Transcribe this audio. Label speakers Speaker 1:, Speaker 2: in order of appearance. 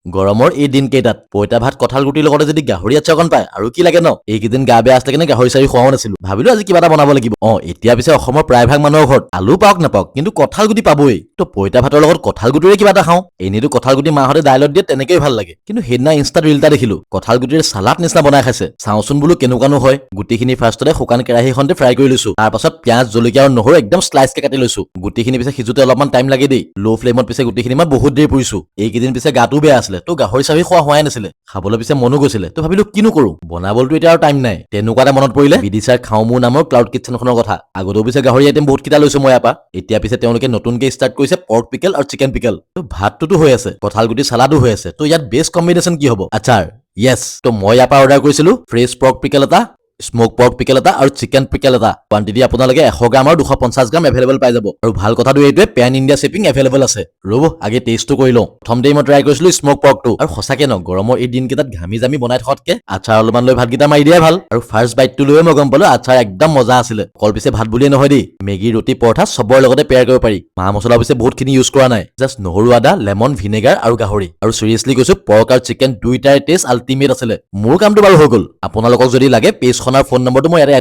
Speaker 1: গৰমৰ এই দিনকেইটাত পইতা ভাত কঁঠাল গুটিৰ লগতে যদি গাহৰি আচাৰ অকণ পায় আৰু কি লাগে ন এইকেইদিন গা বেয়া আছিলে কাৰণে গাহৰি চাৰি খোৱাও নাছিলো ভাবিলো আজি কিবা এটা বনাব লাগিব এতিয়া পিছে অসমৰ প্ৰায়ভাগ মানুহৰ ঘৰত আলু পাওক নাপাওক কিন্তু কঁঠাল গুটি পাবই তো পইতা ভাতৰ লগত কঁঠাল গুটিৰে কিবা এটা খাওঁ এনেইতো কঁঠাল গুটি মাহঁতে দাইলত দিয়ে তেনেকেই ভাল লাগে কিন্তু সেইদিনা ইনষ্টাত ৰিল এটা দেখিলো কঁঠাল গুটিৰ চালাড নিচিনা বনাই খাইছে চাওঁচোন বোলো কেনেকুৱানো হয় গুটিখিনি ফাৰ্ষ্টতে শুকান কেৰাহীখনতে ফ্ৰাই কৰি লৈছো তাৰ পাছত পিয়াজ জলকীয়া আৰু নহৰু একদম স্লাইচকে কাটি লৈছো গুটিখিনি পিছে সিজোতে অলপমান টাইম লাগে দেই ল' ফ্লেমত পিছে গুটিখিনি মই বহুত দেৰি পুৰিছো এইকেইদিন পিছে গাটো বেয়া আছিলে তো গাহৰি চাহৰি খোৱা হোৱাই নাছিলে খাবলৈ পিছে মনো গৈছিলে তো ভাবিলো কিনো কৰো বনাবলতো এতিয়া আৰু টাইম নাই তেনেকুৱাতে মনত পৰিলে বিদিশাৰ খাও মোৰ নামৰ ক্লাউড কিটচেনখনৰ কথা আগতেও পিছে গাহৰি আইটেম বহুত কিটা লৈছো মই ইয়াপা এতিয়া পিছে তেওঁলোকে নতুনকে ষ্টাৰ্ট কৰিছে পৰ্ক পিকেল আৰু চিকেন পিকেল তো ভাতটোতো হৈ আছে কঁঠাল গুটি চালাডো হৈ আছে তো ইয়াত বেষ্ট কম্বিনেশ্যন কি হ'ব আচাৰ য়েছ তো মই ইয়াৰ পৰা অৰ্ডাৰ কৰিছিলো ফ্ৰেছ পৰ্ক পিকেল এটা স্মোক পৰ্ক পিকেল এটা আৰু চিকেন পিকেল এটা কোৱান্টিটি আপোনালোকে 100 গ্ৰাম আৰু 250 গ্ৰাম এভেইলেবল পাই যাব আৰু ভাল কথাটো এইটোৱে পেন ইণ্ডিয়া শ্বিপিং এভেইলেবল আছে ৰ'ব আগে টেষ্টটো কৰি লওঁ প্ৰথমতেই মই ট্ৰাই কৰিছিলো স্মোক পৰ্কটো আৰু সঁচাকে ন গৰমৰ এই দিনকেইটাত ঘামি জামি বনাই থকাতকে আচাৰ অলপমান লৈ ভাতকেইটা মাৰি দিয়াই ভাল আৰু ফাৰ্ষ্ট বাইটটো লৈয়ে মই গম পালো আচাৰ একদম মজা আছিলে অকল পিছে ভাত বুলিয়ে নহয় দেই মেগী ৰুটি পৰঠা চবৰ লগতে পেয়াৰ কৰিব পাৰি মা মছলা পিছে বহুতখিনি ইউজ কৰা নাই জাষ্ট নহৰু আদা লেমন ভিনেগাৰ আৰু গাহৰি আৰু চিৰিয়াছলি কৈছো পৰ্ক আৰু চিকেন দুইটাৰে টেষ্ট আল্টিমেট আছিলে মোৰ কামটো বাৰু হৈ গ'ল আপোনালোকক যদি লাগে পেজখনৰ ফোন নম্বৰটো মই ইয়াতে